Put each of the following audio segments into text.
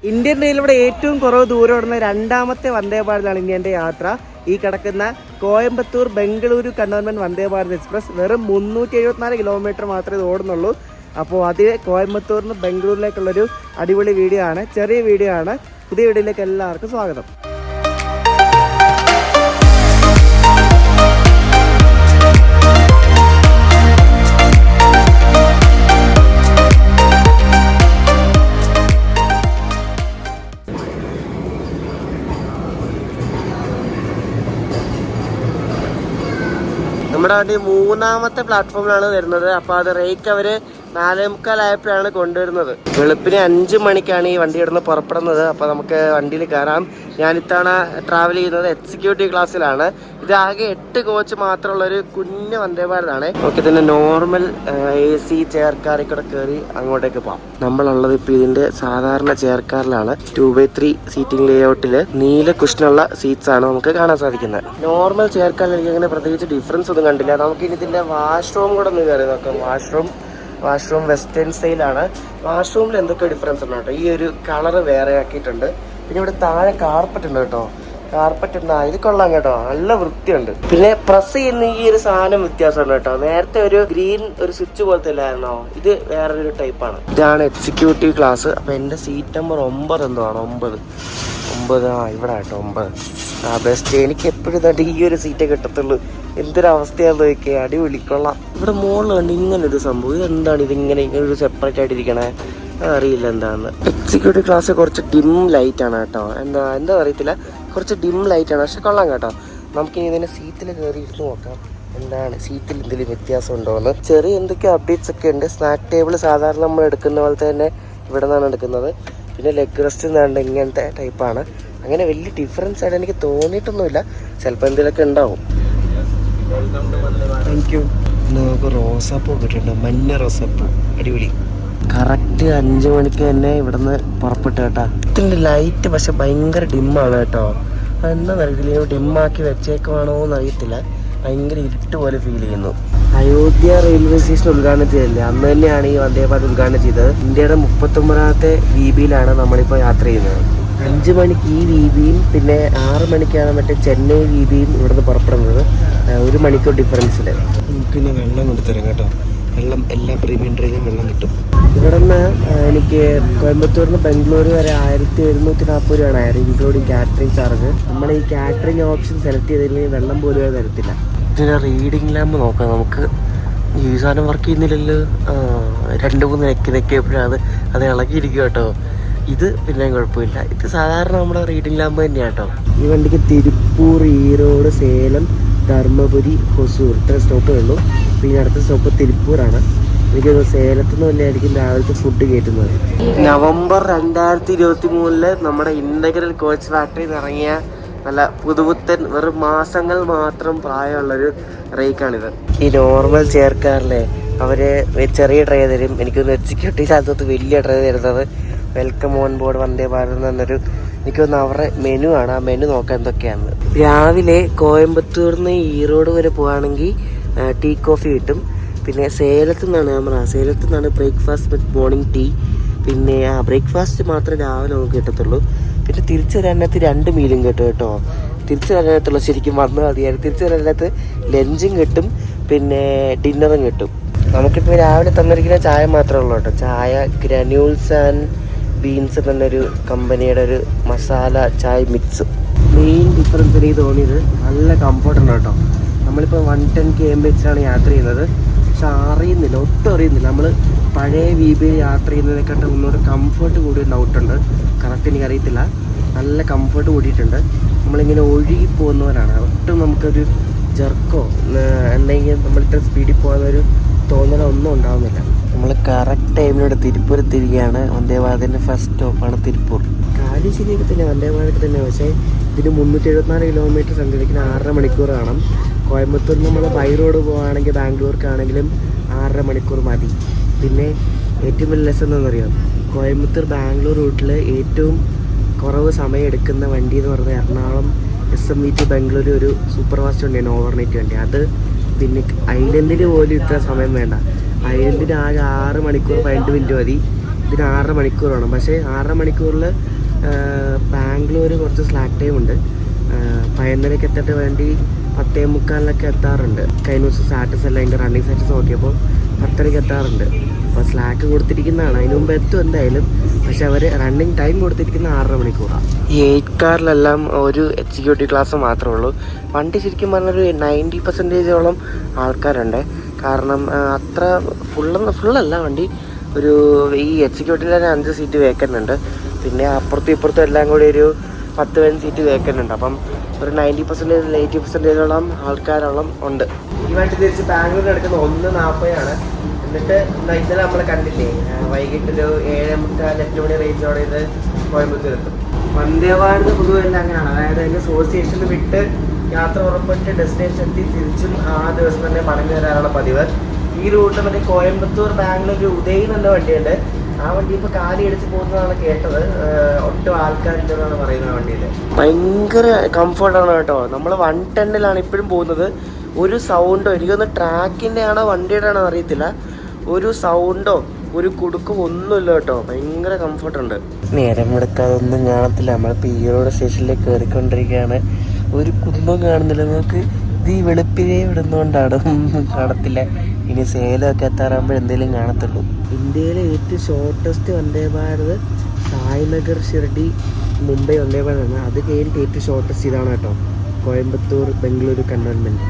Indian റെയിൽവേയുടെ ഏറ്റവും കുറവ് ദൂരം ഓടുന്ന രണ്ടാമത്തെ വന്ദേ ഭാരതാണ് ഇനി എൻ്റെ യാത്ര. ഈ കിടക്കുന്ന കോയമ്പത്തൂർ ബംഗളൂരു കണ്ടോൺമെൻറ്റ് വന്ദേ ഭാരത് എക്സ്പ്രസ് വെറും 374 കിലോമീറ്റർ മാത്രമേ ഇത് ഓടുന്നുള്ളൂ. അപ്പോൾ അത് കോയമ്പത്തൂരിൽ നിന്ന് ബംഗളൂരിലേക്കുള്ളൊരു അടിപൊളി വീഡിയോ ആണ്, ചെറിയ വീഡിയോ ആണ്. പുതിയ വീഡിയോയിലേക്ക് എല്ലാവർക്കും സ്വാഗതം. നമ്മുടെ വണ്ടി 3ാമത്തെ പ്ലാറ്റ്ഫോമിലാണ് വരുന്നത്. അപ്പോൾ അത് റേക്ക് അവർ 4:45 കൊണ്ടുവരുന്നത്. വെളുപ്പിന് 5 മണിക്കാണ് ഈ വണ്ടി ഇവിടുന്ന് പുറപ്പെടുന്നത്. അപ്പോൾ നമുക്ക് വണ്ടിയിൽ കയറാം. ഞാൻ ഇത്തവണ ട്രാവൽ ചെയ്യുന്നത് എക്സിക്യൂട്ടീവ് ക്ലാസ്സിലാണ്. ഇതാകെ 8 കോച്ച് മാത്രമുള്ളൊരു കുഞ്ഞ് വന്ദേ ഭാരതാണ്. നമുക്ക് ഇതിൻ്റെ നോർമൽ AC ചെയർ കാറിൽ കൂടെ കയറി അങ്ങോട്ടേക്ക് പോകാം. നമ്മളുള്ളത് ഇപ്പോൾ ഇതിൻ്റെ സാധാരണ ചെയർ കാറിലാണ്. 2x3 സീറ്റിംഗ് ലേഔട്ടിൽ നീല കുഷനുള്ള സീറ്റ്സ് ആണ് നമുക്ക് കാണാൻ സാധിക്കുന്നത്. നോർമൽ ചെയർ കാറിൽ എനിക്ക് അങ്ങനെ പ്രത്യേകിച്ച് ഡിഫറൻസ് ഒന്നും കണ്ടില്ല. നമുക്കിനി ഇതിൻ്റെ വാഷ്റൂം കൂടെ ഒന്ന് കയറി നോക്കാം. വാഷ്റൂം വെസ്റ്റേൺ സ്റ്റൈലാണ്. വാഷ്റൂമിൽ എന്തൊക്കെ ഡിഫറൻസ് ഉണ്ട് കേട്ടോ. ഈ ഒരു കളറ് വേറെ ആക്കിയിട്ടുണ്ട്. പിന്നെ ഇവിടെ താഴെ കാർപ്പറ്റ് ഉണ്ട് കേട്ടോ. കാർപ്പറ്റ് ഉണ്ട്, ഇത് കൊള്ളാം കേട്ടോ, നല്ല വൃത്തിയുണ്ട്. പിന്നെ പ്രസ് ചെയ്യുന്ന ഈ ഒരു സാധനം വ്യത്യാസമുണ്ട് കേട്ടോ. നേരത്തെ ഒരു ഗ്രീൻ ഒരു സ്വിച്ച് പോലത്തെ ഇല്ലായിരുന്നോ, ഇത് വേറൊരു ടൈപ്പാണ്. ഇതാണ് എക്സിക്യൂട്ടീവ് ക്ലാസ്. അപ്പൊ എന്റെ സീറ്റ് നമ്പർ 9 എന്തോ ആണ്. 9 ഇവിടെ കേട്ടോ, 9 ബെസ്റ്റ്. എനിക്ക് എപ്പോഴും ഇതായിട്ട് ഈ ഒരു സീറ്റേ കിട്ടത്തുള്ളൂ. എന്തൊരവസ്ഥയാണെന്ന് നോക്കിയേ, അടിപൊളി, കൊള്ളാം. ഇവിടെ മുകളിൽ കണ്ട് ഇങ്ങനൊരു സംഭവം, ഇതെന്താണ് ഇതിങ്ങനെ ഒരു സെപ്പറേറ്റ് ആയിട്ടിരിക്കണേ, അറിയില്ല എന്താണെന്ന്. എക്സിക്യൂട്ടീവ് ക്ലാസ് കുറച്ച് ഡിം ലൈറ്റ് ആണ് കേട്ടോ. എന്താ അറിയത്തില്ല, കുറച്ച് ഡിം ലൈറ്റ് ആണ്, പക്ഷെ കൊള്ളാം കേട്ടോ. നമുക്കിനി ഇതിനെ സീറ്റിൽ കയറി ഇരുന്ന് നോക്കാം എന്താണ് സീറ്റിൽ എന്തെങ്കിലും വ്യത്യാസം ഉണ്ടോ എന്ന്. ചെറിയ എന്തൊക്കെയോ അപ്ഡേറ്റ്സ് ഒക്കെ ഉണ്ട്. സ്നാക്ക് ടേബിൾ സാധാരണ നമ്മൾ എടുക്കുന്ന പോലത്തെ തന്നെ ഇവിടെ നിന്നാണ് എടുക്കുന്നത്. പിന്നെ ലെഗ് റെസ്റ്റ് എന്നാണ്ട് ഇങ്ങനത്തെ ടൈപ്പാണ്. അങ്ങനെ വലിയ ഡിഫറൻസ് ആയിട്ട് എനിക്ക് തോന്നിയിട്ടൊന്നുമില്ല. ചിലപ്പോൾ എന്തെങ്കിലുമൊക്കെ ഉണ്ടാവും. Thank you. നമുക്ക് റോസാപ്പൂ കിട്ടുന്നുണ്ട്, മഞ്ഞ റോസാപ്പൂ, അടിപൊളി. കറക്റ്റ് 5 മണിക്ക് തന്നെ ഇവിടുന്ന് പുറപ്പെട്ടു കേട്ടോ. ഇതിൻ്റെ ലൈറ്റ് പക്ഷെ ഭയങ്കര ഡിമ്മാണ് കേട്ടോ. എന്താണെന്ന് അറിയത്തില്ല, ഡിമ്മാക്കി വെച്ചേക്കുവാണോ എന്ന് അറിയത്തില്ല. ഭയങ്കര ഇരുട്ട് പോലെ ഫീൽ ചെയ്യുന്നു. അയോധ്യ റെയിൽവേ സ്റ്റേഷൻ ഉദ്ഘാടനം ചെയ്തില്ലേ, അന്ന് തന്നെയാണ് ഈ വന്ദേ ഭാരത് ഉദ്ഘാടനം ചെയ്തത്. ഇന്ത്യയുടെ 39ാമത്തെ VBയിലാണ് നമ്മളിപ്പോൾ യാത്ര ചെയ്യുന്നത്. 5 മണിക്ക് ഈ VBയും പിന്നെ 6 മണിക്കാണ് മറ്റേ ചെന്നൈ VBയും ഇവിടുന്ന് പുറപ്പെടുന്നത്. 1 മണിക്കൂർ ഡിഫറൻസിൽ. നമുക്കിനി വെള്ളം കൊണ്ടുതരാം കേട്ടോ. വെള്ളം എല്ലാ പ്രീമിയം ട്രെയിനും വെള്ളം കിട്ടും. ഇവിടെ നിന്ന് എനിക്ക് കോയമ്പത്തൂരിൽ നിന്ന് ബംഗളൂരു വരെ 1740 രൂപയാണ്, ഇൻക്ലൂഡിങ് കാറ്ററിംഗ് ചാർജ്. നമ്മൾ ഈ കാറ്ററിംഗ് ഓപ്ഷൻ സെലക്ട് ചെയ്തില്ലെങ്കിൽ വെള്ളം പോലും തരത്തില്ല. ഇതിൻ്റെ റീഡിംഗ് ലാമ്പ് നോക്കാം നമുക്ക്. ഈ സാധനം വർക്ക് ചെയ്യുന്നില്ലല്ലോ. 2-3 നെക്കിയപ്പോഴാണ് അത് ഇളകിയിരിക്കും കേട്ടോ. ഇത് പിന്നെ കുഴപ്പമില്ല. ഇത് സാധാരണ നമ്മുടെ റീഡിംഗ് ലാമ്പ് തന്നെയാണ് കേട്ടോ. ഈ വണ്ടിക്ക് തിരുപ്പൂർ, ഈറോഡ്, സേലം, ധർമ്മപുരി, ഹൊസൂർ ഇത്ര സ്റ്റോപ്പേ ഉള്ളൂ. പിന്നെ അടുത്ത സ്റ്റോപ്പ് തിരുപ്പൂരാണ്. എനിക്ക് സേലത്തു നിന്ന് തന്നെയായിരിക്കും രാവിലത്തെ ഫുഡ് കയറ്റുന്നത്. നവംബർ 2023 നമ്മുടെ ഇന്റഗ്രൽ കോച്ച് ഫാക്ടറിയിൽ നിന്ന് ഇറങ്ങിയ നല്ല പുതുപുത്തൻ വെറും മാസങ്ങൾ മാത്രം പ്രായമുള്ളൊരു റേക്കാണിത്. ഈ നോർമൽ ചെയർ കാറിലെ അവര് ചെറിയ ട്രേ തരും. എനിക്കൊന്ന് എക്സിക്യൂട്ടീവ് സ്ഥലത്ത് വലിയ ട്രേ തരുന്നത് welcome on board Vande Bharat എന്നൊരു, എനിക്കൊന്ന് അവരുടെ മെനു ആണ്. ആ മെനു നോക്കാൻ എന്തൊക്കെയാണ്. രാവിലെ കോയമ്പത്തൂരിൽ നിന്ന് ഈറോഡ് വരെ പോവുകയാണെങ്കിൽ ടീ കോഫി കിട്ടും. പിന്നെ സേലത്തു നിന്നാണ് ബ്രേക്ക്ഫാസ്റ്റ് വിത്ത് മോർണിംഗ് ടീ. പിന്നെ ബ്രേക്ക്ഫാസ്റ്റ് മാത്രമേ രാവിലെ നമുക്ക് കിട്ടത്തുള്ളൂ. പിന്നെ തിരിച്ചു വരാനകത്ത് 2 മീലും കിട്ടും കേട്ടോ. തിരിച്ചു വരാനകത്തുള്ള ശരിക്കും വന്ന് മതിയായിരുന്നു. തിരിച്ചു വരാനകത്ത് ലഞ്ചും കിട്ടും, പിന്നെ ഡിന്നറും കിട്ടും. നമുക്കിപ്പോൾ രാവിലെ തന്നിരിക്കുന്ന ചായ മാത്രമേ ഉള്ളൂ കേട്ടോ. ചായ ഗ്രാന്യൂൾസ് ആൻഡ് ബീൻസ് എന്നൊരു കമ്പനിയുടെ ഒരു മസാല ചായ മിക്സ്. മെയിൻ ഡിഫറൻസ് എനിക്ക് തോന്നിയത് നല്ല കംഫർട്ടുണ്ട് കേട്ടോ. നമ്മളിപ്പോൾ 110 km/h യാത്ര ചെയ്യുന്നത്. പക്ഷെ ഒട്ടും അറിയുന്നില്ല. നമ്മൾ പഴയ VBയിൽ യാത്ര ചെയ്യുന്നതിനെക്കാട്ടും ഒന്നുകൂടെ കംഫർട്ട് കൂടിയ ഡൗട്ടുണ്ട്. കറക്റ്റ് എനിക്കറിയത്തില്ല. നല്ല കംഫർട്ട് കൂടിയിട്ടുണ്ട്. നമ്മളിങ്ങനെ ഒഴുകി പോകുന്നവരാണ്. ഒട്ടും നമുക്കൊരു ജർക്കോ അല്ലെങ്കിൽ നമ്മളിത്ര സ്പീഡിൽ പോകുന്നൊരു തോന്നലോ ഒന്നും ഉണ്ടാവുന്നില്ല. നമ്മൾ കറക്റ്റ് ടൈമിലൂടെ തിരുപ്പൂർ തിരികെയാണ്. വന്ദേ ഭാരതിൻ്റെ ഫസ്റ്റ് സ്റ്റോപ്പാണ് തിരുപ്പൂർ. കാര്യം ശരിയൊക്കെ തന്നെ, വന്ദേ ഭാരത് തന്നെ. പക്ഷേ ഇതിന് 374 കിലോമീറ്റർ സഞ്ചരിക്കുന്ന 6.5 മണിക്കൂർ കാണാം. കോയമ്പത്തൂരിൽ നമ്മൾ ബൈ റോഡ് പോവുകയാണെങ്കിൽ ബാംഗ്ലൂർക്കാണെങ്കിലും 6.5 മണിക്കൂർ മതി. പിന്നെ ഏറ്റവും വലിയ ലെസ് എന്താണെന്നറിയാം, കോയമ്പത്തൂർ ബാംഗ്ലൂർ റൂട്ടിൽ ഏറ്റവും കുറവ് സമയം എടുക്കുന്ന വണ്ടി എന്ന് പറഞ്ഞാൽ എറണാകുളം SMVT ബംഗളൂരു ഒരു സൂപ്പർ ഫാസ്റ്റ് വണ്ടിയാണ്, ഓവർനൈറ്റ് വണ്ടി. അത് പിന്നെ ഐലൻഡിൽ പോലും ഇത്ര സമയം വേണ്ട. ഐലൻഡിന് ആകെ 6 മണിക്കൂർ 12 മിനിറ്റ് മതി. ഇതിന് 6.5 മണിക്കൂർ വേണം. പക്ഷേ 6.5 മണിക്കൂറിൽ ബാംഗ്ലൂർ കുറച്ച് സ്ലാക്ക് ടൈം ഉണ്ട്. പയ്യന്നരയ്ക്ക് എത്തിയിട്ട് വേണ്ടി 10:45 എത്താറുണ്ട്. കഴിഞ്ഞ ദിവസം സ്റ്റാറ്റസ് അല്ല അതിൻ്റെ റണ്ണിങ് സ്റ്റാറ്റസ് നോക്കിയപ്പോൾ 10:30 എത്താറുണ്ട്. അപ്പോൾ സ്ലാക്ക് കൊടുത്തിരിക്കുന്നതാണ്, അതിന് മുമ്പ് എത്തും എന്തായാലും. പക്ഷെ അവർ റണ്ണിങ് ടൈം കൊടുത്തിരിക്കുന്ന 6.5 മണിക്കൂറാണ്. ഈ 8 കാറിലെല്ലാം ഒരു എക്സിക്യൂട്ടീവ് ക്ലാസ് മാത്രമേ ഉള്ളൂ. വണ്ടി ശരിക്കും പറഞ്ഞൊരു 90% ആൾക്കാരുണ്ട്. കാരണം അത്ര ഫുള്ളല്ല വണ്ടി. ഒരു ഈ എക്സിക്യൂട്ടീവിൽ തന്നെ 5 സീറ്റ് വേക്കൻ്റ് ഉണ്ട്. പിന്നെ അപ്പുറത്തും ഇപ്പുറത്തും എല്ലാം കൂടി ഒരു 10-15 സീറ്റ് വേക്കൻ്റ് ഉണ്ട്. അപ്പം ഒരു 90% 80% ആൾക്കാരോളം ഉണ്ട്. ഈ വണ്ടി തിരിച്ച് ബാംഗ്ലൂർ എടുക്കുന്ന 1:40 എന്നിട്ട് ഇന്നലെ നമ്മൾ കണ്ടില്ലേ, വൈകിട്ടൊരു 7:45-8 മണി റേഞ്ചോടെ ഇത് കോയമ്പത്തൂർ എത്തും. വന്ദേ ഭാരത് പൊതുവെ എല്ലാം അങ്ങനെയാണ്. അതായത് അതിൻ്റെ സോഴ്സ് സ്റ്റേഷനിൽ വിട്ട് യാത്ര ഉറപ്പിട്ട് ഡെസ്റ്റിനേഷൻ എത്തി തിരിച്ചും ആ ദിവസം തന്നെ മടങ്ങി വരാനുള്ള പതിവ്. ഈ റൂട്ടിൽ മറ്റേ കോയമ്പത്തൂർ ബാംഗ്ലൂർ ഉദയ് നല്ല വണ്ടിയുണ്ട്. ആ വണ്ടി ഇപ്പോൾ കാലി അടിച്ച് പോകുന്നതാണ് കേട്ടത്. ഒട്ടും ആൾക്കാരുണ്ടെന്നാണ് പറയുന്നത്. ആ വണ്ടിയിൽ ഭയങ്കര കംഫർട്ടാണ് കേട്ടോ. നമ്മൾ 110 ഇപ്പോഴും പോകുന്നത്. ഒരു സൗണ്ടോ, എനിക്കൊന്ന് ട്രാക്കിൻ്റെ ആണോ വണ്ടിയുടെ ആണോ അറിയത്തില്ല, ഒരു സൗണ്ടോ ഒരു കുടുക്കും ഒന്നുമില്ല കേട്ടോ. ഭയങ്കര കംഫർട്ടുണ്ട്. നേരം എടുക്കാതെ ഒന്നും കാണത്തില്ല. നമ്മളിപ്പോൾ ഈറോഡ് സ്റ്റേഷനിലേക്ക് കയറിക്കൊണ്ടിരിക്കുകയാണ്. ഒരു കുടുംബം കാണുന്നില്ല. നമുക്ക് ഇത് ഈ വെളുപ്പിനെ വിടുന്നതുകൊണ്ടാണ് ഒന്നും കാണത്തില്ല. ഇനി സേലമൊക്കെ എത്താറാകുമ്പോൾ എന്തെങ്കിലും കാണത്തുള്ളൂ. ഇന്ത്യയിലെ ഏറ്റവും ഷോർട്ടസ്റ്റ് വന്ദേ ഭാരത് സായ്നഗർ ഷിർഡി മുംബൈ വന്ദേ ഭാരത് ആണ്. അത് കഴിഞ്ഞിട്ട് ഏറ്റവും ഷോർട്ടസ്റ്റ് ഇതാണ് കേട്ടോ, കോയമ്പത്തൂർ ബംഗളൂരു കണ്ടോൺമെൻറ്റ്.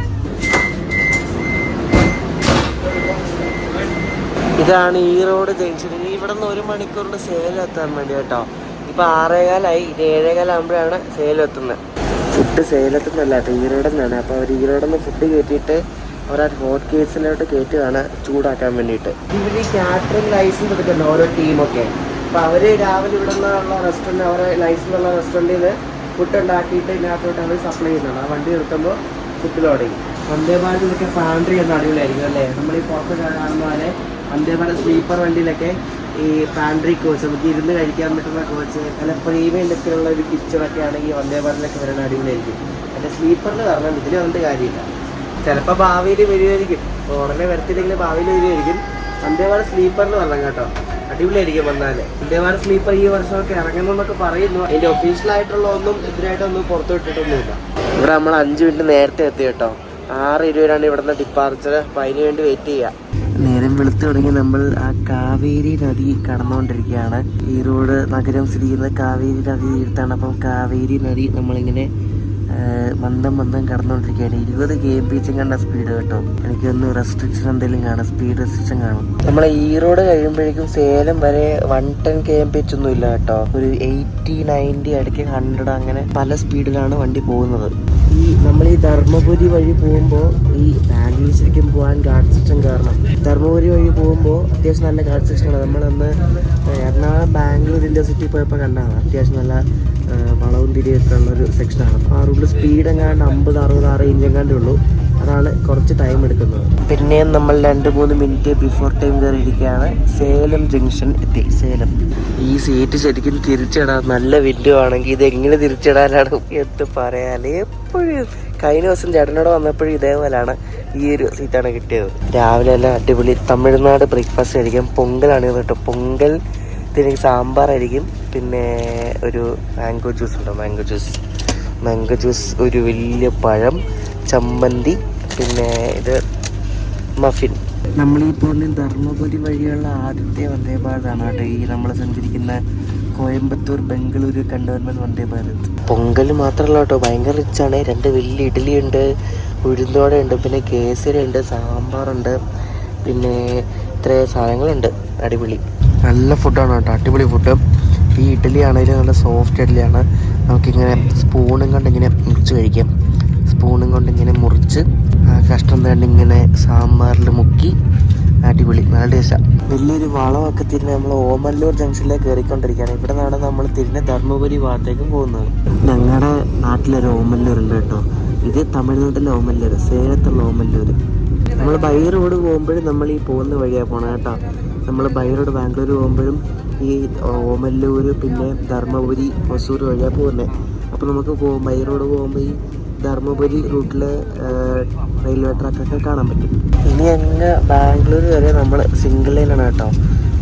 ഇതാണ് ഈറോഡ് ജംഗ്ഷൻ. ഇവിടെ നിന്ന് 1 മണിക്കൂറിൻ്റെ സേലം എത്താൻ വേണ്ടി കേട്ടോ. ഇപ്പോൾ 6:15 ഇത് 7:15 ആകുമ്പോഴാണ് സേലം എത്തുന്നത്. ഫുഡ് സേലത്തുനിന്നല്ല കേട്ടോ, ഈറോഡിൽ നിന്നാണ്. അപ്പോൾ അവർ ഈറോഡിൽ നിന്ന് ഫുഡ് കയറ്റിയിട്ട് അവർ ഹോട്ട് കേസിലോട്ട് കയറ്റുകയാണ് ചൂടാക്കാൻ വേണ്ടിയിട്ട്. ഇവർ ഈ കാറ്ററിംഗ് ലൈസൻസ് എടുക്കുന്നുണ്ട് ഓരോ ടീമൊക്കെ. അപ്പോൾ അവർ രാവിലെ ഇവിടെ നിന്നുള്ള റെസ്റ്റോറൻറ്റ്, അവരെ ലൈസൻസ് ഉള്ള റെസ്റ്റോറൻറ്റിൽ ഫുഡ് ഉണ്ടാക്കിയിട്ട് ഇതിനകത്തോട്ട് അവർ സപ്ലൈ ചെയ്യുന്നുണ്ട്. ആ വണ്ടി നിർത്തുമ്പോൾ ഫുഡ് ലോഡ് ചെയ്യും. വന്ദേ ഭാരത് ഇതൊക്കെ പാൻട്രി എന്ന അടിപൊളിയായിരിക്കും അല്ലേ. നമ്മൾ ഈ പുറത്ത് കാണുന്ന പോലെ വന്ദേ ഭാരത് സ്ലീപ്പർ വണ്ടിയിലൊക്കെ ഈ പാൻട്രി കോച്ച്, നമുക്ക് ഇരുന്ന് കഴിക്കാൻ പറ്റുന്ന കോച്ച്, നല്ല പ്രീമിയം ലുക്കിലുള്ള ഒരു കിച്ചണൊക്കെ ആണെങ്കിൽ വന്ദേ ഭാരതിലൊക്കെ വരുന്ന അടിപൊളിയായിരിക്കും. എൻ്റെ സ്ലീപ്പറിൽ പറഞ്ഞാൽ ഇതിൽ വന്നിട്ട് കാര്യമില്ല. ചിലപ്പോൾ ഭാവിയിൽ വരുമായിരിക്കും, ഉടനെ വരത്തില്ലെങ്കിൽ ഭാവിയിൽ വരുമായിരിക്കും. വന്ദേ ഭാരത് സ്ലീപ്പറിൽ വരണം കേട്ടോ, അടിപൊളിയായിരിക്കും വന്നാൽ. വന്ദേ ഭാരത് സ്ലീപ്പർ ഈ വർഷമൊക്കെ ഇറങ്ങുന്നതെന്നൊക്കെ പറയുന്നു. അതിൻ്റെ ഒഫീഷ്യലായിട്ടുള്ള ഒന്നും ഇതിനായിട്ടൊന്നും പുറത്തു വിട്ടിട്ടൊന്നുമില്ല. ഇവിടെ നമ്മൾ 5 മിനിറ്റ് നേരത്തെ എത്തി കേട്ടോ. 6:20 ഇവിടുന്ന് ഡിപ്പാർച്ചർ. അപ്പോൾ അതിന് വേണ്ടി വെയിറ്റ് ചെയ്യുക. നേരം വെളുത്ത് തുടങ്ങി നമ്മൾ ആ കാവേരി നദി കടന്നുകൊണ്ടിരിക്കുകയാണ്. ഈറോഡ് നഗരം സ്ഥിതി ചെയ്യുന്നത് കാവേരി നദി തീർത്താണ്. അപ്പം കാവേരി നദി നമ്മളിങ്ങനെ മന്ദം കടന്നുകൊണ്ടിരിക്കുകയാണ്. 20 km/h കണ്ട സ്പീഡ് കേട്ടോ. എനിക്കൊന്ന് റെസ്ട്രിക്ഷൻ എന്തെങ്കിലും കാണാം, സ്പീഡ് റെസ്ട്രിക്ഷൻ കാണും. നമ്മളെ ഈറോഡ് കഴിയുമ്പോഴേക്കും സേലം വരെ 110 km/h ഒന്നും ഇല്ല കേട്ടോ. ഒരു 80, 90 ഇടയ്ക്ക് 100 അങ്ങനെ പല സ്പീഡിലാണ് വണ്ടി പോകുന്നത്. നമ്മൾ ഈ ധർമ്മപുരി വഴി പോകുമ്പോൾ ഈ ബാംഗ്ലൂർ ശരിക്കും പോകാൻ ഗാർഡ് സെക്ഷൻ കാരണം. ധർമ്മപുരി വഴി പോകുമ്പോൾ അത്യാവശ്യം നല്ല ഗാർഡ് സെക്ഷനാണ്. നമ്മളന്ന് എറണാകുളം ബാംഗ്ലൂർ ഇന്റർസിറ്റി പോയപ്പോൾ കണ്ടാണ്. അത്യാവശ്യം നല്ല വളവും തിരിയൊക്കെ ഉള്ളൊരു സെക്ഷനാണ്. ആ റൂട്ടിൽ സ്പീഡ് എങ്ങാണ്ട് 50-60 ഇഞ്ച് എങ്ങാണ്ടേ ഉള്ളൂ. അതാണ് കുറച്ച് ടൈം എടുക്കുന്നത്. പിന്നെയും നമ്മൾ 2-3 മിനിറ്റ് ബിഫോർ ടൈം കയറിയിരിക്കുകയാണ്. സേലം ജംഗ്ഷൻ എത്തി. സേലം ഈ സീറ്റ് ശരിക്കും തിരിച്ചിടാൻ നല്ല വിൻഡോ ആണെങ്കിൽ ഇത് എങ്ങനെ തിരിച്ചിടാനാണ് എന്ന് പറയാല്. എപ്പോഴും കഴിഞ്ഞ ദിവസം ചേട്ടനോട് വന്നപ്പോഴും ഇതേപോലെയാണ്. ഈ ഒരു സീറ്റാണ് കിട്ടിയത്. രാവിലെ എല്ലാം അടിപൊളി തമിഴ്നാട് ബ്രേക്ക്ഫാസ്റ്റ് കഴിക്കാം. പൊങ്കലാണ് കേട്ടോ. പൊങ്കൽ ഇതിന് സാമ്പാറായിരിക്കും. പിന്നെ ഒരു മാംഗോ ജ്യൂസ് ഉണ്ടോ, മാംഗോ ജ്യൂസ്, ഒരു വലിയ പഴം, ചമ്മന്തി, പിന്നെ ഇത് മഫിൻ. നമ്മളീ പോകുന്ന ധർമ്മപുരി വഴിയുള്ള ആദ്യത്തെ വന്ദേ ഭാരതാണ് കേട്ടോ ഈ നമ്മൾ സഞ്ചരിക്കുന്ന കോയമ്പത്തൂർ ബംഗളൂരു കണ്ടോൺമെന്റ് വന്ദേ ഭാരത്. പൊങ്കൽ മാത്രമല്ല കേട്ടോ, ഭയങ്കര റിച്ചാണ്. 2 വലിയ ഇഡ്ഡലിയുണ്ട്, ഉഴുന്നോടെ ഉണ്ട്, പിന്നെ കേസരി ഉണ്ട്, സാമ്പാറുണ്ട്, പിന്നെ ഇത്രയും സാധനങ്ങളുണ്ട്. അടിപൊളി നല്ല ഫുഡാണ് കേട്ടോ, അടിപൊളി ഫുഡ്. ഈ ഇഡ്ഡലി ആണെങ്കിലും നല്ല സോഫ്റ്റ് ഇഡ്ഡലിയാണ്. നമുക്കിങ്ങനെ സ്പൂണും കൊണ്ട് ഇങ്ങനെ മുറിച്ച് കഴിക്കാം. സ്പൂണും കൊണ്ട് ഇങ്ങനെ മുറിച്ച് കഷ്ണം തന്നെ ഇങ്ങനെ സാമ്പാറിൽ മുക്കി അടിപൊളി, നല്ല ടേസ്റ്റാണ്. വലിയൊരു വളമൊക്കെ തിരിഞ്ഞ് നമ്മൾ ഓമല്ലൂർ ജംഗ്ഷനിലേക്ക് കയറിക്കൊണ്ടിരിക്കുകയാണ്. ഇവിടെ നിന്നാണ് നമ്മൾ തിരിഞ്ഞ് ധർമ്മപുരി ഭാഗത്തേക്കും പോകുന്നത്. ഞങ്ങളുടെ നാട്ടിലൊരു ഓമല്ലൂർ ഉണ്ട് കേട്ടോ. ഇത് തമിഴ്നാട്ടിലെ ഓമല്ലൂർ, സേലത്തുള്ള ഓമല്ലൂർ. നമ്മൾ ബൈ റോഡ് പോകുമ്പോഴും നമ്മൾ ഈ പോകുന്ന വഴിയാണ് പോകണം കേട്ടോ. നമ്മൾ ബൈ റോഡ് ബാംഗ്ലൂർ പോകുമ്പോഴും ഈ ഓമല്ലൂർ പിന്നെ ധർമ്മപുരി ഹൊസൂർ വഴിയാണ് പോകുന്നത്. അപ്പോൾ നമുക്ക് ബൈ റോഡ് പോകുമ്പോൾ ഈ ധർമ്മപുരി റൂട്ടിൽ റെയിൽവേ ട്രാക്കൊക്കെ കാണാൻ പറ്റും. ഇനി അങ്ങ് ബാംഗ്ലൂർ വരെ നമ്മൾ സിംഗിൾ ലൈനാണ് കേട്ടോ.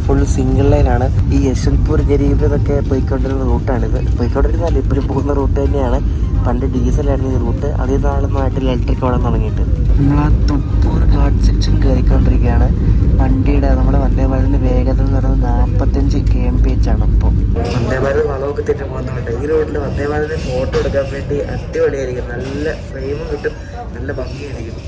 ഫുൾ സിംഗിൾ ലൈനാണ്. ഈ യശ്വന്ത്പൂർ ഗരീബ് ഇതൊക്കെ പോയിക്കൊണ്ടിരുന്ന റൂട്ടാണിത്. പോയിക്കൊണ്ടിരുന്നല്ല, ഇപ്പോഴും പോകുന്ന റൂട്ട് തന്നെയാണ്. പണ്ട് ഡീസലായിരുന്നു ഈ റൂട്ട്. അതേ നാളൊന്നായിട്ട് ഇലക്ട്രിക് ഓടാൻ തുടങ്ങിയിട്ട്. നമ്മൾ ആ തുപ്പൂർ ഘാട്ട് സെക്ഷൻ കയറിക്കൊണ്ടിരിക്കുകയാണ്. വണ്ടിയുടെ നമ്മുടെ വന്ദേ ഭാരതിൻ്റെ വേഗത എന്ന് പറയുന്നത് 45 kmph ആണ്. അപ്പോൾ വന്ദേ ഭാരത് വളമൊക്കെ തെറ്റി പോകുന്നുണ്ട്. ഈ റോഡിൽ വന്ദേ ഭാരതിന് ഫോട്ടോ എടുക്കാൻ വേണ്ടി അടിപൊളിയായിരിക്കും. നല്ല ഫ്രെയിമും കിട്ടും, നല്ല ഭംഗിയായിരിക്കും.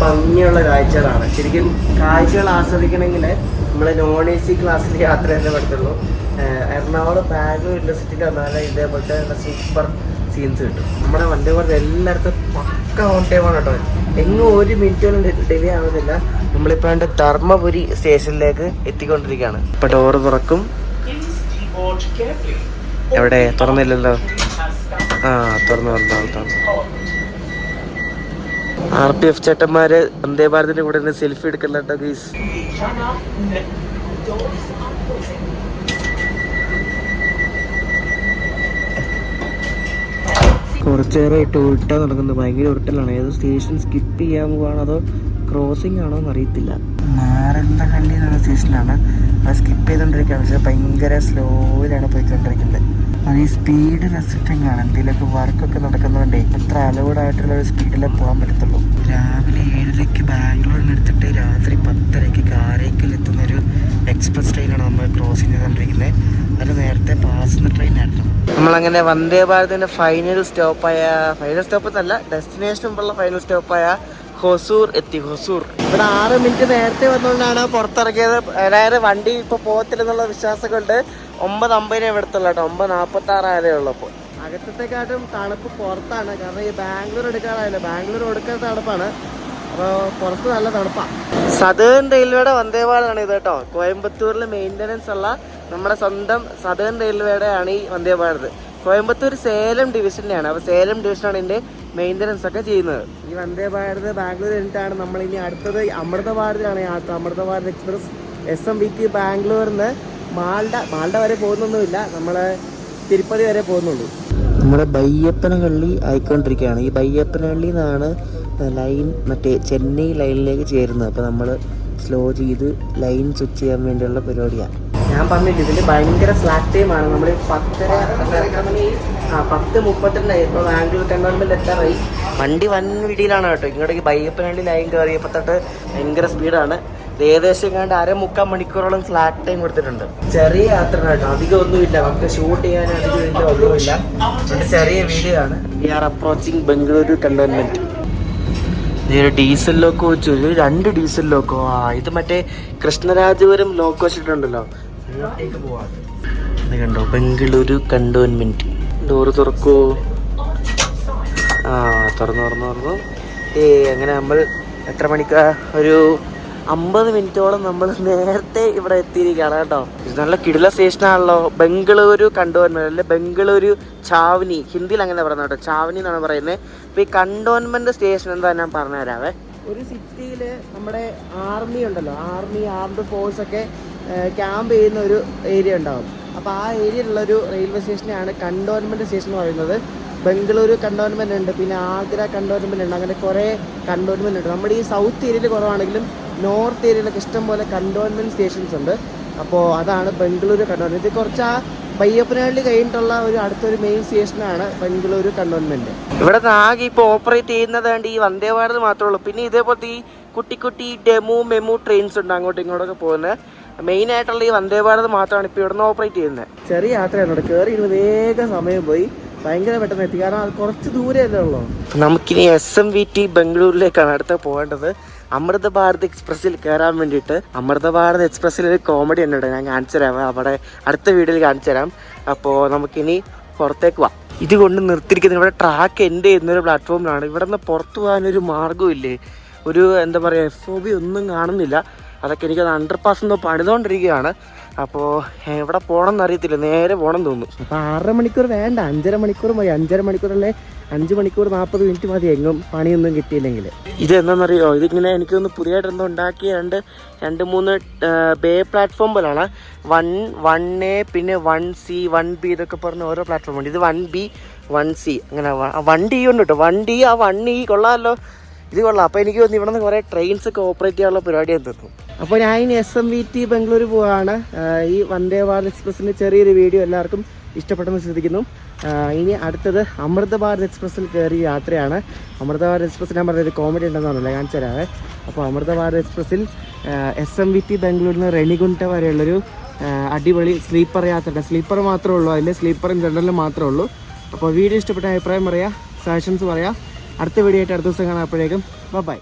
ഭംഗിയുള്ള കാഴ്ചകളാണ്. ശരിക്കും കാഴ്ചകൾ ആസ്വദിക്കണമെങ്കിൽ നമ്മൾ നോൺ AC ക്ലാസ്സിൽ യാത്ര തന്നെ പറ്റുള്ളൂ. എറണാകുളം ബാംഗ്ലൂർ ഇൻഡസ്ട്രിയിൽ വന്നാൽ ഇതേപോലത്തെ സൂപ്പർ സീൻസ് കിട്ടും. നമ്മുടെ വന്ദേ ഭാരത് എല്ലായിടത്തും പക്ക ഓൺ ടൈമാണ് കേട്ടോ. എങ്ങും 1 മിനിറ്റ് പോലും ഡിലേ ആവുന്നില്ല. നമ്മളിപ്പോൾ എൻ്റെ ധർമ്മപുരി സ്റ്റേഷനിലേക്ക് എത്തിക്കൊണ്ടിരിക്കുകയാണ്. ഇപ്പം ഡോറ് തുറക്കും. എവിടെ തുറന്നില്ലല്ലോ? തുറന്നു. RPF ചേട്ടന്മാര് വന്ദേ ഭാരതിന്റെ കൂടെ നിന്ന് സെൽഫി എടുക്കുന്നുണ്ടോ ഗൈസ്? കുറച്ചേരായിട്ട് ഉരുട്ടാൻ നടക്കുന്നത്. ഭയങ്കര ഉരുട്ടലാണ്. ഏതോ സ്റ്റേഷൻ സ്കിപ്പ് ചെയ്യാൻ പോവാണോ അതോ ക്രോസിംഗ് ആണോ എന്ന് അറിയത്തില്ല. മാരന്തഹള്ളി എന്നുള്ള സ്റ്റേഷനിലാണ്. അത് സ്കിപ്പ് ചെയ്തുകൊണ്ടിരിക്കുകയാണ്. പക്ഷേ ഭയങ്കര സ്ലോയിലാണ് പോയിക്കൊണ്ടിരിക്കുന്നത്. അത് ഈ സ്പീഡ് റെസ്ട്രിക്റ്റിംഗ് ആണ്. എന്തെങ്കിലുമൊക്കെ വർക്കൊക്കെ നടക്കുന്നതുകൊണ്ടേ അത്ര അലൗഡ് ആയിട്ടുള്ള ഒരു സ്പീഡിലേ പോകാൻ പറ്റത്തുള്ളൂ. രാവിലെ 7:00 ബാംഗ്ലൂരിൽ എടുത്തിട്ട് രാത്രി 10:30 കാരയ്ക്കൽ എത്തുന്നൊരു എക്സ്പ്രസ് ട്രെയിനാണ് നമ്മൾ ക്രോസ് ചെയ്തുകൊണ്ടിരിക്കുന്നത്. അത് നേരത്തെ പാസഞ്ചർ ട്രെയിനായിരുന്നു. നമ്മളങ്ങനെ വന്ദേ ഭാരതിൻ്റെ ഫൈനൽ സ്റ്റോപ്പ് ഡെസ്റ്റിനേഷൻ മുമ്പുള്ള ഫൈനൽ സ്റ്റോപ്പായ ഹൊസൂർ എത്തി. ഹൊസൂർ ഇവിടെ 6 മിനിറ്റ് നേരത്തെ വന്നുകൊണ്ടാണ് പുറത്തിറങ്ങിയത്. അതായത് വണ്ടി ഇപ്പോൾ പോകത്തില്ലെന്നുള്ള വിശ്വാസം കൊണ്ട് 9:50 എടുത്തുള്ളൂ കേട്ടോ. 9:46 ആയതേ ഉള്ളൂ. അപ്പോൾ അകത്തത്തെക്കാട്ടും തണുപ്പ് പുറത്താണ്. കാരണം ഈ ബാംഗ്ലൂർ എടുക്കാറായില്ല. ബാംഗ്ലൂർ എടുക്കാത്ത തണുപ്പാണ്. അപ്പോൾ പുറത്ത് നല്ല തണുപ്പാണ്. സദേൺ റെയിൽവേയുടെ വന്ദേ ഭാരതാണ് ഇത് കേട്ടോ. കോയമ്പത്തൂരിൽ മെയിൻ്റനൻസ് ഉള്ള നമ്മുടെ സ്വന്തം സദേൺ റെയിൽവേയുടെ ആണ് ഈ വന്ദേ ഭാരത്. കോയമ്പത്തൂർ സേലം ഡിവിഷനിലാണ്. അപ്പോൾ സേലം ഡിവിഷനാണ് ഇതിൻ്റെ മെയിൻ്റനൻസ് ഒക്കെ ചെയ്യുന്നത്. ഈ വന്ദേ ഭാരത് ബാംഗ്ലൂർ കഴിഞ്ഞിട്ടാണ് നമ്മളിനി അടുത്തത് അമൃത ഭാരതിലാണ് യാത്ര. അമൃത ഭാരത് എക്സ്പ്രസ് SMVT ബാംഗ്ലൂരിൽ നിന്ന് മാൾഡ വരെ പോകുന്നൊന്നുമില്ല. നമ്മൾ തിരുപ്പതി വരെ പോകുന്നുള്ളൂ. നമ്മുടെ ബയ്യപ്പനഹള്ളി ആയിക്കൊണ്ടിരിക്കുകയാണ്. ഈ ബയ്യപ്പനഹള്ളിയിൽ നിന്നാണ് ലൈൻ മറ്റേ ചെന്നൈ ലൈനിലേക്ക് ചേരുന്നത്. അപ്പോൾ നമ്മൾ സ്ലോ ചെയ്ത് ലൈൻ സ്വിച്ച് ചെയ്യാൻ വേണ്ടിയുള്ള പരിപാടിയാണ്. ഞാൻ പറഞ്ഞില്ല, ഇതിൽ ഭയങ്കര ഫ്ലാറ്റ് ടൈമാണ്. നമ്മൾ 10:32 ഇപ്പോൾ ബാംഗ്ലൂർ കണ്ടോൺമെൻറ് എത്താറായി. വണ്ടി വൻ വീടിയിലാണ് കേട്ടോ. ഇങ്ങോട്ടേക്ക് ബയ്യപ്പനഹള്ളി ലൈൻ കയറിയപ്പോൾ തൊട്ട് ഭയങ്കര സ്പീഡാണ്. ഏകദേശം കണ്ട് 1/4 മണിക്കൂറോളം ഫ്ലാറ്റ് ടൈം കൊടുത്തിട്ടുണ്ട്. ചെറിയ യാത്ര കേട്ടോ, അധികം ഒന്നുമില്ല. നമുക്ക് ഷൂട്ട് ചെയ്യാൻ അധികം ഇല്ല, ഒന്നുമില്ല. ചെറിയ വീഡിയോ ആണ്. We are approaching Bengaluru cantonment. ഇതൊരു ഡീസൽ ലോക്കോ വെച്ചു, 2 ഡീസൽ ലോക്കോ. ഇത് മറ്റേ കൃഷ്ണരാജപുരം ലോക്കോ വെച്ചിട്ടുണ്ടല്ലോ, അങ്ങോട്ടേക്ക് പോവാം. ഇത് കണ്ടോ, ബംഗളൂരു കണ്ടോൺമെന്റ്. ഡോറ് തുറക്കൂ. തുറന്നു. അങ്ങനെ നമ്മൾ എത്ര മണിക്കാ? ഒരു 50 മിനിറ്റോളം നമ്മൾ നേരത്തെ ഇവിടെ എത്തിയിരിക്കുകയാണ് കേട്ടോ. ഇത് നല്ല കിടില സ്റ്റേഷനാണല്ലോ. ബംഗളൂരു കണ്ടോൺമെന്റ് അല്ലെ, ബംഗളൂരു ചാവനി, ഹിന്ദിയിൽ അങ്ങനെ പറയുന്നത് കേട്ടോ, ചാവനി എന്നാണ് പറയുന്നത്. അപ്പോൾ ഈ കണ്ടോൺമെന്റ് സ്റ്റേഷൻ എന്താ ഞാൻ പറഞ്ഞുതരാവേ. ഒരു സിറ്റിയിൽ നമ്മുടെ ആർമി ഉണ്ടല്ലോ, ആർംഡ് ഫോഴ്സ് ഒക്കെ ക്യാമ്പ് ചെയ്യുന്ന ഒരു ഏരിയ ഉണ്ടാവും. അപ്പോൾ ആ ഏരിയയിലുള്ളൊരു റെയിൽവേ സ്റ്റേഷനെയാണ് കണ്ടോൺമെന്റ് സ്റ്റേഷൻ എന്ന് പറയുന്നത്. ബംഗളൂരു കണ്ടോൺമെന്റ് ഉണ്ട്, പിന്നെ ആഗ്ര കണ്ടോൺമെന്റ് ഉണ്ട്. അങ്ങനെ കുറേ കണ്ടോൺമെന്റ് ഉണ്ട്. നമ്മുടെ ഈ സൗത്ത് ഏരിയയിൽ കുറവാണെങ്കിലും നോർത്ത് ഏരിയയിലൊക്കെ ഇഷ്ടംപോലെ കണ്ടോൺമെന്റ് സ്റ്റേഷൻസ് ഉണ്ട്. അപ്പോൾ അതാണ് ബംഗളൂരു കണ്ടോൺമെന്റ്. ഇത് കുറച്ച് ബയ്യപ്പനഹള്ളി കഴിഞ്ഞിട്ടുള്ള ഒരു അടുത്തൊരു മെയിൻ സ്റ്റേഷനാണ് ബംഗളൂരു കണ്ടോൺമെന്റ്. ഇവിടെ ആകെ ഇപ്പോൾ ഓപ്പറേറ്റ് ചെയ്യുന്നത് ഈ വന്ദേ ഭാരത് മാത്രമേ ഉള്ളൂ. പിന്നെ ഇതേപോലത്തെ ഈ കുട്ടി കുട്ടി ഡെമു മെമു ട്രെയിൻസ് ഉണ്ട് അങ്ങോട്ടും ഇങ്ങോട്ടൊക്കെ പോകുന്നത്. മെയിൻ ആയിട്ടുള്ള ഈ വന്ദേ ഭാരത് മാത്രമാണ് ഇപ്പോൾ ഇവിടുന്ന് ഓപ്പറേറ്റ് ചെയ്യുന്നത്. ചെറിയ യാത്രയാണ് ഇവിടെ. കയറി വേഗം സമയം പോയി, ഭയങ്കര പെട്ടെന്ന് എത്തി. കാരണം അത് കുറച്ച് ദൂരമല്ലേ ഉള്ളൂ. നമുക്കിനി SMVT ബംഗളൂരിലേക്കാണ് അടുത്ത പോകേണ്ടത്. അമൃത ഭാരത് എക്സ്പ്രസ്സിൽ കയറാൻ വേണ്ടിയിട്ട്. അമൃത ഭാരത് എക്സ്പ്രസ്സിൽ ഒരു കോമഡി ഉണ്ട്, ഞാൻ കാണിച്ചു തരാം. അവിടെ അടുത്ത വീഡിയോയിൽ കാണിച്ചു തരാം. അപ്പോൾ നമുക്കിനി പുറത്തേക്ക് പോവാം. ഇതുകൊണ്ട് നിർത്തിയിരിക്കുന്നത് ഇവിടെ ട്രാക്ക് എൻഡ് ചെയ്യുന്നൊരു പ്ലാറ്റ്ഫോമിലാണ്. ഇവിടെ നിന്ന് പുറത്തു പോകാനൊരു മാർഗ്ഗമില്ലേ, ഒരു എന്താ പറയുക FOB ഒന്നും കാണുന്നില്ല. അതൊക്കെ എനിക്കത് അണ്ടർപാസ് എന്തോ പണിതുകൊണ്ടിരിക്കുകയാണ്. അപ്പോൾ എവിടെ പോകണം എന്നറിയത്തില്ല, നേരെ പോകണം തോന്നുന്നു. അപ്പോൾ 6.5 മണിക്കൂർ വേണ്ട, 5.5 മണിക്കൂർ മതി. 5.5 മണിക്കൂറല്ലേ, 5 മണിക്കൂർ 40 മിനിറ്റ് മതി എങ്ങും പണിയൊന്നും കിട്ടിയില്ലെങ്കിൽ. ഇത് എന്താണെന്നറിയോ, ഇതിങ്ങനെ എനിക്കൊന്ന് പുതിയതായിട്ട് എന്തോ ഉണ്ടാക്കിയ 2-3 ബേ പ്ലാറ്റ്ഫോം പോലാണ്. 1A പിന്നെ 1C 1B ഇതൊക്കെ പറഞ്ഞ ഓരോ പ്ലാറ്റ്ഫോം ഉണ്ട്. ഇത് 1B 1C അങ്ങനെ 1D ഉണ്ട് കേട്ടോ. 1D 1E കൊള്ളാമല്ലോ, ഇത് കൊള്ളാം. അപ്പോൾ എനിക്ക് തോന്നുന്നു ഇവിടെ നിന്ന് കുറേ ട്രെയിൻസ് ഒക്കെ ഓപ്പറേറ്റ് ചെയ്യാനുള്ള പരിപാടിയാണെന്ന് തോന്നുന്നു. അപ്പോൾ ഞാൻ ഇനി SMVT ബംഗളൂരു പോവാണ്. ഈ വന്ദേ ഭാരത് എക്സ്പ്രസ്സിൻ്റെ ചെറിയൊരു വീഡിയോ എല്ലാവർക്കും ഇഷ്ടപ്പെട്ടെന്ന് ശ്രദ്ധിക്കുന്നു. ഇനി അടുത്തത് അമൃത ഭാരത് എക്സ്പ്രസ്സിൽ കയറിയ യാത്രയാണ്. അമൃത ഭാരത് എക്സ്പ്രസ് ഞാൻ പറഞ്ഞത് കോമഡി ഉണ്ടെന്നാണല്ലോ, കാണിച്ചു തരാവേ. അപ്പോൾ അമൃത ഭാരത് എക്സ്പ്രസ്സിൽ SMVT ബംഗളൂരിൽ നിന്ന് റെനിഗുണ്ട വരെയുള്ളൊരു അടിപൊളി സ്ലീപ്പർ യാത്രയുണ്ട്. സ്ലീപ്പർ മാത്രമേ ഉള്ളൂ, അതിൽ സ്ലീപ്പറും ജനറലും മാത്രമേ ഉള്ളൂ. അപ്പോൾ വീഡിയോ ഇഷ്ടപ്പെട്ട അഭിപ്രായം പറയുക, സജഷൻസ് പറയുക. അടുത്ത വീഡിയോ ആയിട്ട് അടുത്ത ദിവസം കാണാം. അപ്പോഴേക്കും ബൈ.